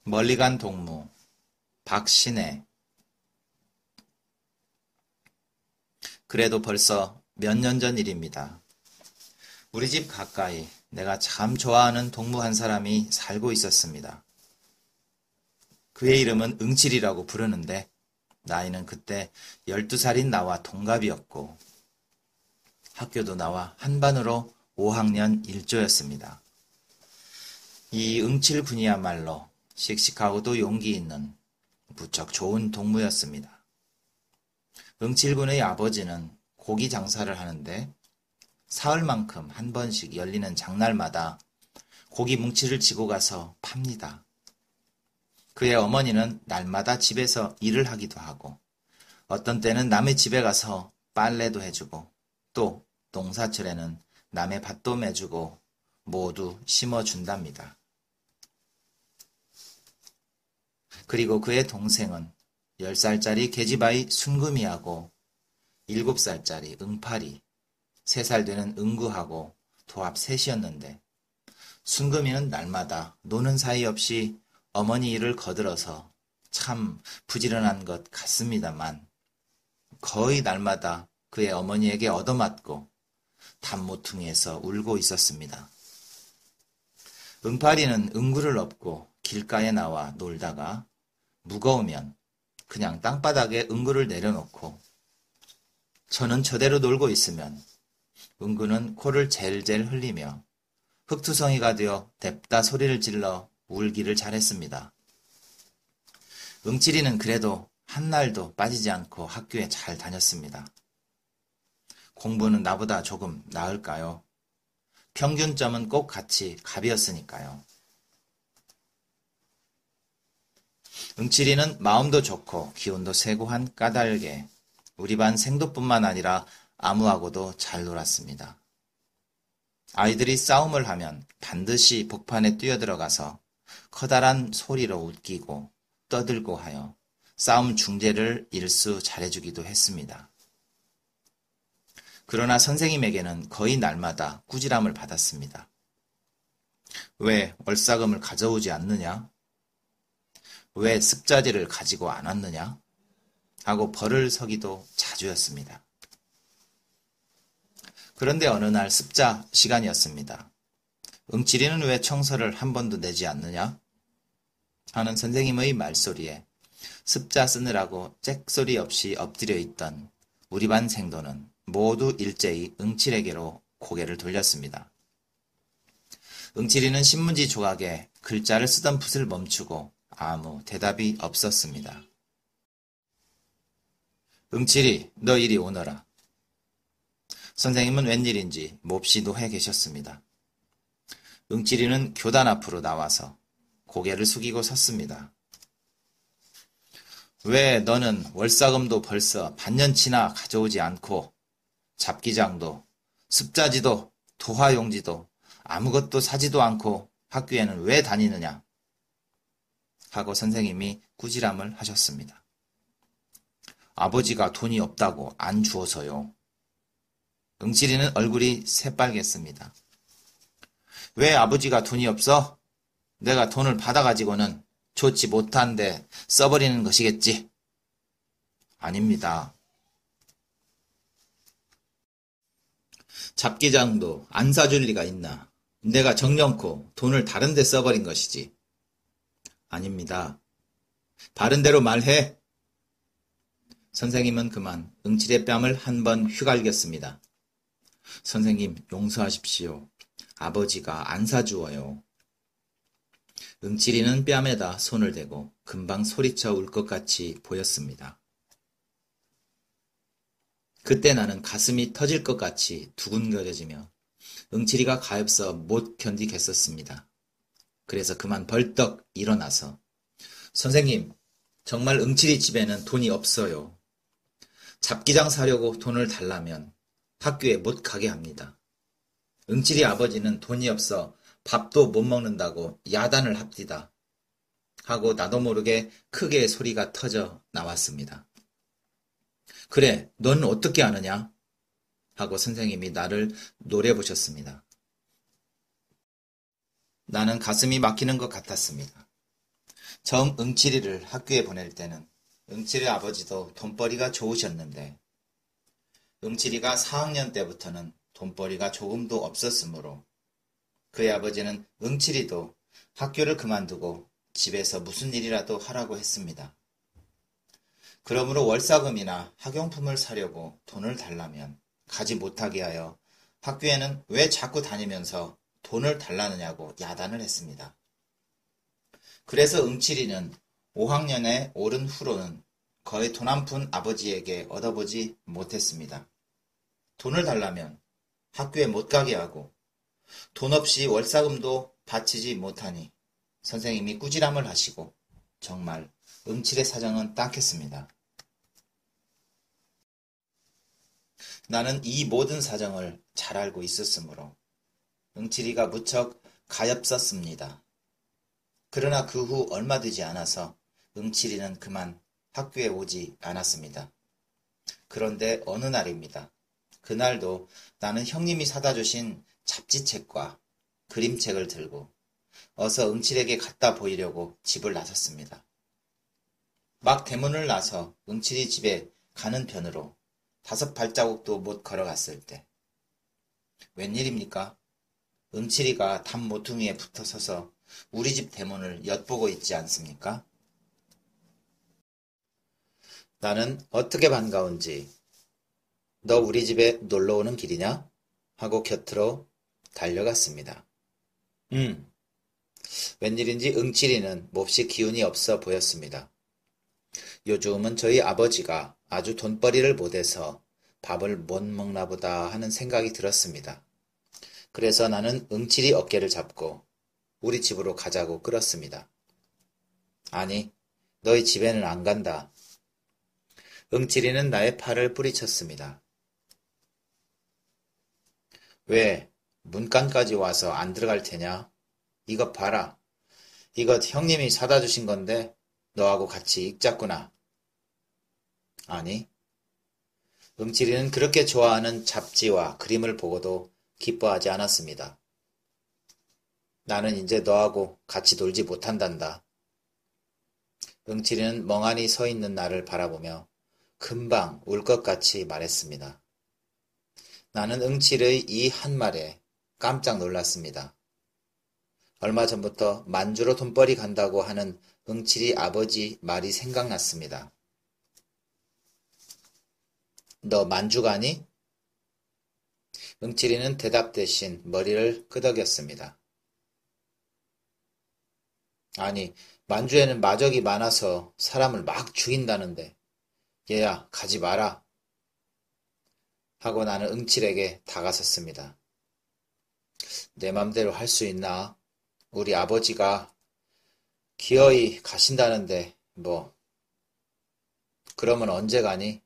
멀리 간 동무, 박신혜. 그래도 벌써 몇 년 전 일입니다. 우리 집 가까이 내가 참 좋아하는 동무 한 사람이 살고 있었습니다. 그의 이름은 응칠이라고 부르는데 나이는 그때 12살인 나와 동갑이었고 학교도 나와 한반으로 5학년 1조였습니다. 이 응칠 군이야말로 씩씩하고도 용기 있는 무척 좋은 동무였습니다. 응칠 군의 아버지는 고기 장사를 하는데 사흘만큼 한 번씩 열리는 장날마다 고기 뭉치를 지고 가서 팝니다. 그의 어머니는 날마다 집에서 일을 하기도 하고 어떤 때는 남의 집에 가서 빨래도 해주고 또 농사철에는 남의 밭도 매주고 모두 심어준답니다. 그리고 그의 동생은 10살짜리 계집아이 순금이하고 7살짜리 응팔이, 3살 되는 응구하고 도합 셋이었는데 순금이는 날마다 노는 사이 없이 어머니 일을 거들어서 참 부지런한 것 같습니다만 거의 날마다 그의 어머니에게 얻어맞고 단모퉁이에서 울고 있었습니다. 응팔이는 응구를 업고 길가에 나와 놀다가 무거우면 그냥 땅바닥에 응구를 내려놓고 저는 저대로 놀고 있으면 응구는 코를 젤젤 흘리며 흙투성이가 되어 냅다 소리를 질러 울기를 잘했습니다. 응칠이는 그래도 한날도 빠지지 않고 학교에 잘 다녔습니다. 공부는 나보다 조금 나을까요? 평균점은 꼭 같이 갑이었으니까요. 응칠이는 마음도 좋고 기운도 세고 한 까닭에 우리 반 생도뿐만 아니라 아무하고도 잘 놀았습니다. 아이들이 싸움을 하면 반드시 복판에 뛰어들어가서 커다란 소리로 웃기고 떠들고 하여 싸움 중재를 일수 잘해주기도 했습니다. 그러나 선생님에게는 거의 날마다 꾸지람을 받았습니다. 왜 월사금을 가져오지 않느냐? 왜 습자지를 가지고 안 왔느냐? 하고 벌을 서기도 자주였습니다. 그런데 어느 날 습자 시간이었습니다. 응칠이는 왜 청서를 한 번도 내지 않느냐? 하는 선생님의 말소리에 습자 쓰느라고 짹소리 없이 엎드려 있던 우리 반 생도는 모두 일제히 응칠에게로 고개를 돌렸습니다. 응칠이는 신문지 조각에 글자를 쓰던 붓을 멈추고 아무 대답이 없었습니다. 응칠이, 너 이리 오너라. 선생님은 웬일인지 몹시 노해 계셨습니다. 응칠이는 교단 앞으로 나와서 고개를 숙이고 섰습니다. 왜 너는 월사금도 벌써 반년치나 가져오지 않고 잡기장도 습자지도 도화용지도 아무것도 사지도 않고 학교에는 왜 다니느냐? 하고 선생님이 꾸지람을 하셨습니다. 아버지가 돈이 없다고 안 주어서요. 응칠이는 얼굴이 새빨갰습니다. 왜 아버지가 돈이 없어? 내가 돈을 받아가지고는 좋지 못한데 써버리는 것이겠지. 아닙니다. 잡기장도 안 사줄 리가 있나. 내가 정령코 돈을 다른 데 써버린 것이지. 아닙니다. 바른 대로 말해. 선생님은 그만 응칠의 뺨을 한 번 휘갈겼습니다. 선생님 용서하십시오. 아버지가 안 사주어요. 응칠이는 뺨에다 손을 대고 금방 소리쳐 울 것 같이 보였습니다. 그때 나는 가슴이 터질 것 같이 두근거려지며 응칠이가 가엾어 못 견디겠었습니다. 그래서 그만 벌떡 일어나서 선생님, 정말 응칠이 집에는 돈이 없어요. 잡기장 사려고 돈을 달라면 학교에 못 가게 합니다. 응칠이 아버지는 돈이 없어 밥도 못 먹는다고 야단을 합디다. 하고 나도 모르게 크게 소리가 터져 나왔습니다. 그래, 넌 어떻게 아느냐? 하고 선생님이 나를 정응칠이를 학교에 보낼 때는 응칠이 아버지도 돈벌이가 좋으셨는데 응칠이가 4학년 때부터는 돈벌이가 조금도 없었으므로 그의 아버지는 응칠이도 학교를 그만두고 집에서 무슨 일이라도 하라고 했습니다. 그러므로 월사금이나 학용품을 사려고 돈을 달라면 가지 못하게 하여 학교에는 왜 자꾸 다니면서 돈을 달라느냐고 야단을 했습니다. 그래서 응칠이는 5학년에 오른 후로는 거의 돈 한 푼 아버지에게 얻어보지 못했습니다. 돈을 달라면 학교에 못 가게 하고 돈 없이 월사금도 바치지 못하니 선생님이 꾸지람을 하시고 정말 응칠의 사정은 딱했습니다. 나는 이 모든 사정을 잘 알고 있었으므로 응칠이가 무척 가엾었습니다. 그러나 그 후 얼마 되지 않아서 응칠이는 그만 학교에 오지 않았습니다. 그런데 어느 날입니다. 그날도 나는 형님이 사다 주신 잡지책과 그림책을 들고 어서 응칠에게 갖다 보이려고 집을 나섰습니다. 막 대문을 나서 응칠이 집에 가는 편으로 5발자국도 못 걸어갔을 때 웬일입니까? 응칠이가 담 모퉁이에 붙어 서서 우리 집 대문을 엿보고 있지 않습니까? 나는 어떻게 반가운지 너 우리 집에 놀러 오는 길이냐? 하고 곁으로 달려갔습니다. 웬일인지 응칠이는 몹시 기운이 없어 보였습니다. 요즘은 저희 아버지가 아주 돈벌이를 못해서 밥을 못 먹나 보다 하는 생각이 들었습니다. 그래서 나는 응칠이 어깨를 잡고 우리 집으로 가자고 끌었습니다. 아니, 너희 집에는 안 간다. 응칠이는 나의 팔을 뿌리쳤습니다. 왜 문간까지 와서 안 들어갈 테냐? 이것 봐라. 이것 형님이 사다 주신 건데 너하고 같이 읽자꾸나. 아니, 응칠이는 그렇게 좋아하는 잡지와 그림을 보고도 기뻐하지 않았습니다. 나는 이제 너하고 같이 놀지 못한단다. 응칠이는 멍하니 서 있는 나를 바라보며 금방 울 것 같이 말했습니다. 나는 응칠의 이 한 말에 깜짝 놀랐습니다. 얼마 전부터 만주로 돈벌이 간다고 하는 응칠이 아버지 말이 생각났습니다. 너 만주 가니? 응칠이는 대답 대신 머리를 끄덕였습니다. 아니, 만주에는 마적이 많아서 사람을 막 죽인다는데 얘야 가지 마라. 하고 나는 응칠에게 다가섰습니다. 내 맘대로 할 수 있나? 우리 아버지가 기어이 가신다는데 뭐 그러면 언제 가니?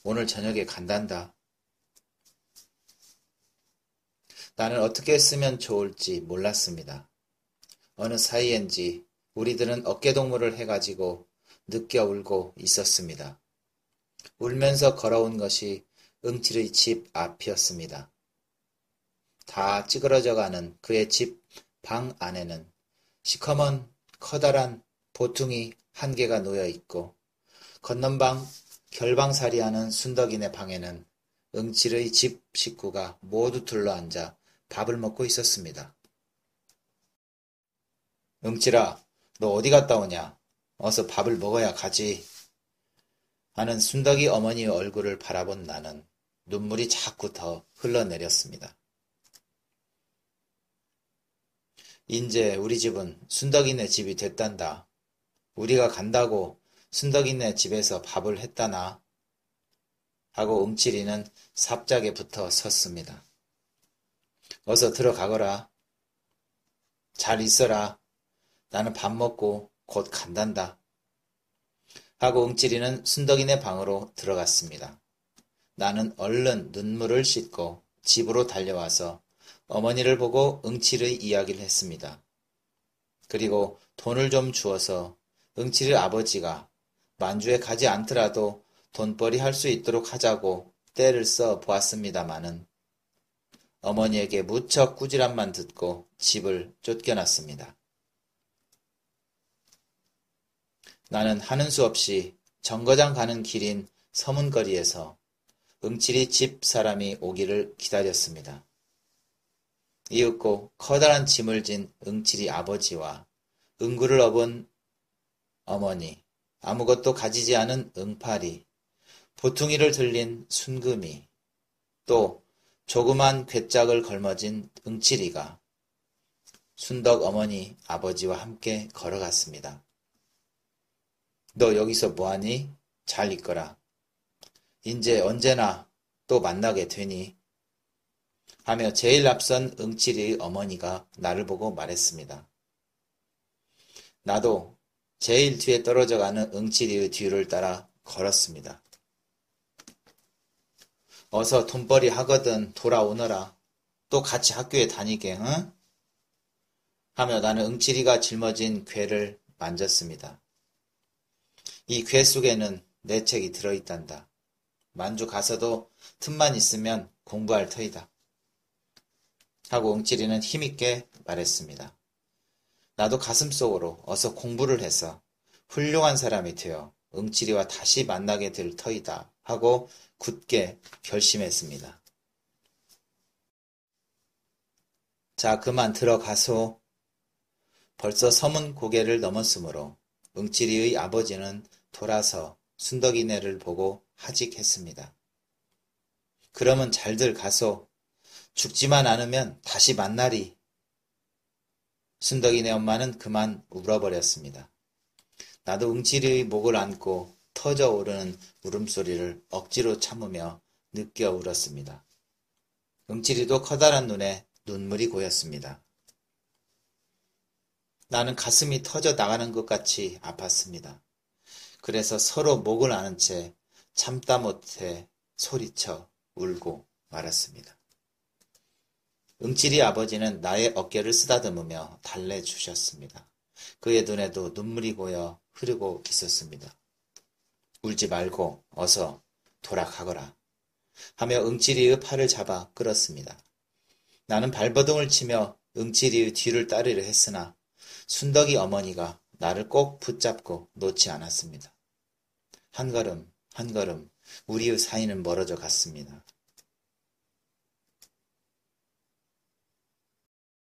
오늘 저녁에 간단다. 나는 어떻게 쓰면 좋을지 몰랐습니다. 어느 사이엔지 우리들은 어깨동무를 해가지고 느껴 울고 있었습니다. 울면서 걸어온 것이 응칠의 집 앞이었습니다. 다 찌그러져가는 그의 집 방 안에는 시커먼 커다란 보퉁이 한 개가 놓여 있고 건넌방 결방살이하는 순덕이네 방에는 응칠의 집 식구가 모두 둘러앉아 밥을 먹고 있었습니다. 응칠아, 너 어디 갔다 오냐? 어서 밥을 먹어야 가지. 하는 순덕이 어머니의 얼굴을 바라본 나는 눈물이 자꾸 더 흘러내렸습니다. 인제 우리 집은 순덕이네 집이 됐단다. 우리가 간다고 순덕이네 집에서 밥을 했다나? 하고 응칠이는 삽작에 붙어 섰습니다. 어서 들어가거라. 잘 있어라. 나는 밥 먹고 곧 간단다. 하고 응칠이는 순덕이네 방으로 들어갔습니다. 나는 얼른 눈물을 씻고 집으로 달려와서 어머니를 보고 응칠의 이야기를 했습니다. 그리고 돈을 좀 주어서 응칠의 아버지가 만주에 가지 않더라도 돈벌이 할 수 있도록 하자고 떼를 써 보았습니다마는 어머니에게 무척 꾸지람만 듣고 집을 쫓겨났습니다. 나는 하는 수 없이 정거장 가는 길인 서문거리에서 응칠이 집 사람이 오기를 기다렸습니다. 이윽고 커다란 짐을 진 응칠이 아버지와 응구를 업은 어머니, 아무것도 가지지 않은 응팔이, 보퉁이를 들린 순금이, 또 조그만 괴짝을 걸머진 응칠이가 순덕 어머니, 아버지와 함께 걸어갔습니다. 너 여기서 뭐하니? 잘 있거라. 인제 언제나 또 만나게 되니? 하며 제일 앞선 응칠이의 어머니가 나를 보고 말했습니다. 나도 제일 뒤에 떨어져 가는 응칠이의 뒤를 따라 걸었습니다. 어서 돈벌이 하거든 돌아오너라. 또 같이 학교에 다니게, 응? 하며 나는 응칠이가 짊어진 궤를 만졌습니다. 이 궤 속에는 내 책이 들어있단다. 만주 가서도 틈만 있으면 공부할 터이다. 하고 응칠이는 힘있게 말했습니다. 나도 가슴속으로 어서 공부를 해서 훌륭한 사람이 되어 응칠이와 다시 만나게 될 터이다 하고 굳게 결심했습니다. 자, 그만 들어가소. 벌써 서문 고개를 넘었으므로 응칠이의 아버지는 돌아서 순덕이네를 보고 하직했습니다. 그러면 잘들 가소. 죽지만 않으면 다시 만나리. 순덕이네 엄마는 그만 울어버렸습니다. 나도 응칠이의 목을 안고 터져오르는 울음소리를 억지로 참으며 느껴 울었습니다. 응칠이도 커다란 눈에 눈물이 고였습니다. 나는 가슴이 터져 나가는 것 같이 아팠습니다. 그래서 서로 목을 안은 채 참다 못해 소리쳐 울고 말았습니다. 응칠이 아버지는 나의 어깨를 쓰다듬으며 달래주셨습니다. 그의 눈에도 눈물이 고여 흐르고 있었습니다. 울지 말고 어서 돌아가거라 하며 응칠이의 팔을 잡아 끌었습니다. 나는 발버둥을 치며 응칠이의 뒤를 따르려 했으나 순덕이 어머니가 나를 꼭 붙잡고 놓지 않았습니다. 한 걸음 한 걸음 우리의 사이는 멀어져 갔습니다.